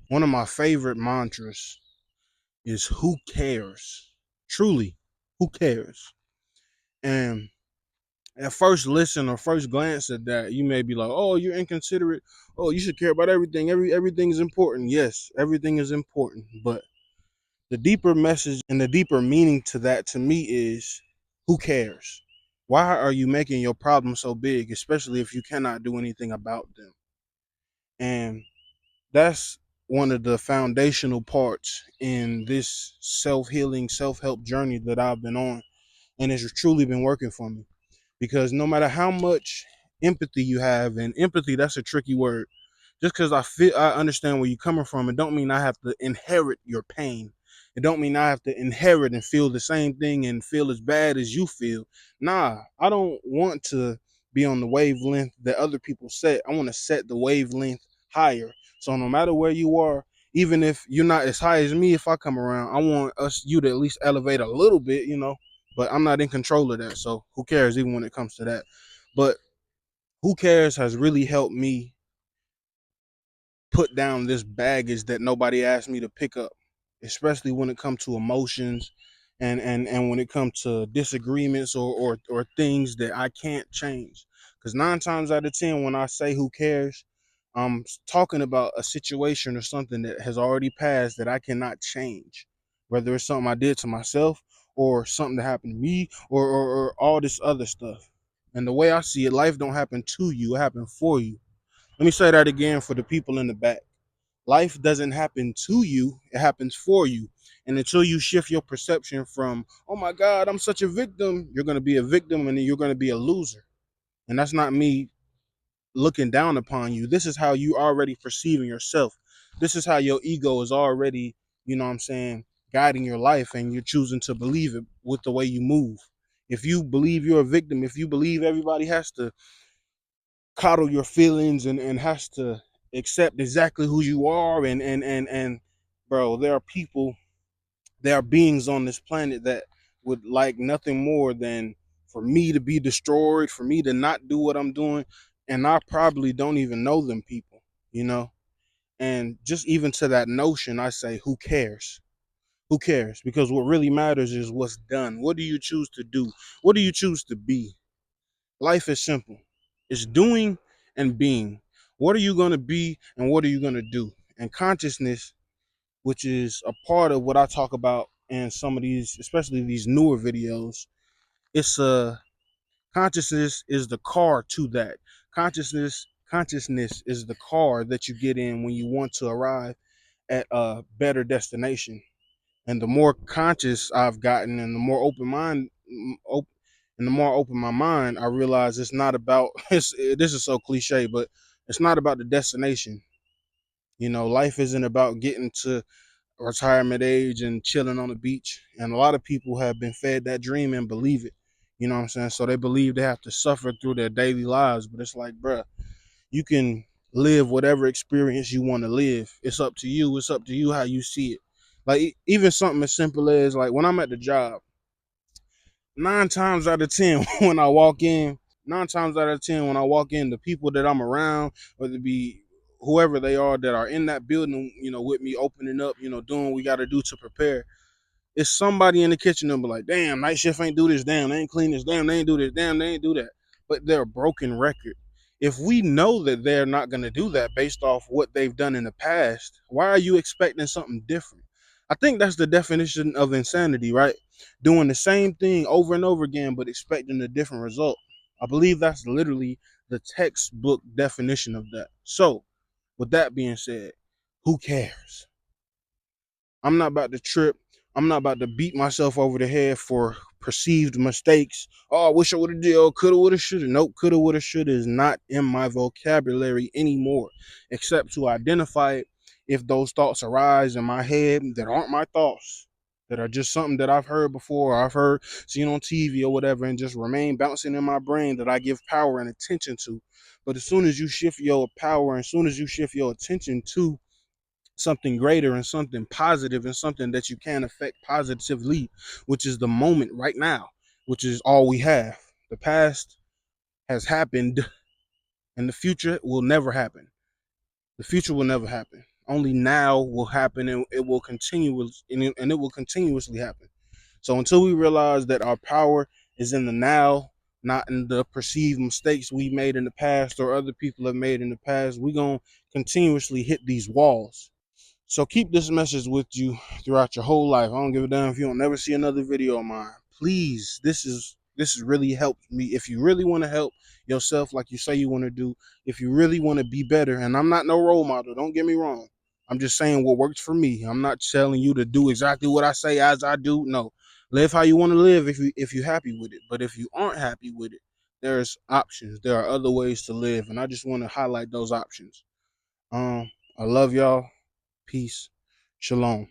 One of my favorite mantras is who cares? Truly, who cares? And at first listen or first glance at that, you may be like, "Oh, you're inconsiderate. Oh, you should care about everything. Everything is important." Yes, everything is important, but the deeper message and the deeper meaning to that to me is who cares? Why are you making your problem so big, especially if you cannot do anything about them? And that's one of the foundational parts in this self-healing, self-help journey that I've been on, and it's truly been working for me. Because no matter how much empathy you have, and empathy, that's a tricky word. Just because I understand where you're coming from, it don't mean I have to inherit your pain. It don't mean I have to inherit and feel the same thing and feel as bad as you feel. Nah, I don't want to be on the wavelength that other people set. I want to set the wavelength higher. So no matter where you are, even if you're not as high as me, if I come around, I want you to at least elevate a little bit, but I'm not in control of that. So who cares even when it comes to that? But who cares has really helped me put down this baggage that nobody asked me to pick up, especially when it comes to emotions and when it comes to disagreements or things that I can't change. Because 9 times out of 10, when I say who cares, I'm talking about a situation or something that has already passed that I cannot change, whether it's something I did to myself or something that happened to me or all this other stuff. And the way I see it, life don't happen to you, it happened for you. Let me say that again for the people in the back. Life doesn't happen to you, it happens for you. And until you shift your perception from, oh my God, I'm such a victim, you're going to be a victim and then you're going to be a loser. And that's not me looking down upon you. This is how you already perceiving yourself. This is how your ego is already, you know what I'm saying, guiding your life, and you're choosing to believe it with the way you move. If you believe you're a victim, if you believe everybody has to coddle your feelings and has to accept exactly who you are and bro, there are beings on this planet that would like nothing more than for me to be destroyed, for me to not do what I'm doing, and I probably don't even know them people, you know. And just even to that notion, I say, who cares? Who cares? Because what really matters is what's done. What do you choose to do? What do you choose to be? Life is simple. It's doing and being. What are you going to be and what are you going to do? And consciousness, which is a part of what I talk about in some of these, especially these newer videos, it's a consciousness is the car to that. Consciousness is the car that you get in when you want to arrive at a better destination. And the more conscious I've gotten and the more open mind and the more I open my mind, I realize it's not about this is so cliche, but it's not about the destination. Life isn't about getting to retirement age and chilling on the beach. And a lot of people have been fed that dream and believe it. You know what I'm saying? So they believe they have to suffer through their daily lives, but it's like, bruh, you can live whatever experience you want to live. It's up to you. It's up to you how you see it. Like even something as simple as like when I'm at the job, 9 times out of 10 when I walk in, 9 times out of 10 when I walk in, the people that I'm around, whether it be whoever they are that are in that building, with me opening up, doing what we got to do to prepare, it's somebody in the kitchen and be like, damn, night shift ain't do this, damn, they ain't clean this, damn, they ain't do this, damn, they ain't do that. But they're a broken record. If we know that they're not going to do that based off what they've done in the past, why are you expecting something different? I think that's the definition of insanity, right? Doing the same thing over and over again, but expecting a different result. I believe that's literally the textbook definition of that. So, with that being said, who cares? I'm not about to trip. I'm not about to beat myself over the head for perceived mistakes. Oh, I wish I would have did. Oh, coulda, woulda, shoulda. Nope, coulda, woulda, shoulda is not in my vocabulary anymore, except to identify it if those thoughts arise in my head that aren't my thoughts, that are just something that I've heard before, or I've heard, seen on TV or whatever, and just remain bouncing in my brain that I give power and attention to. But as soon as you shift your power, and as soon as you shift your attention to something greater and something positive and something that you can affect positively, which is the moment right now, which is all we have. The past has happened and the future will never happen. The future will never happen. only now will happen, and it will and it will continuously happen. So until we realize that our power is in the now, not in the perceived mistakes we made in the past or other people have made in the past, we're going to continuously hit these walls. So keep this message with you throughout your whole life. I don't give a damn if you don't never see another video of mine. Please, this is really helped me. If you really want to help yourself like you say you want to do, if you really want to be better, and I'm not no role model, don't get me wrong. I'm just saying what works for me. I'm not telling you to do exactly what I say as I do. No. Live how you want to live if you're happy with it. But if you aren't happy with it, there's options. There are other ways to live, and I just want to highlight those options. I love y'all. Peace. Shalom.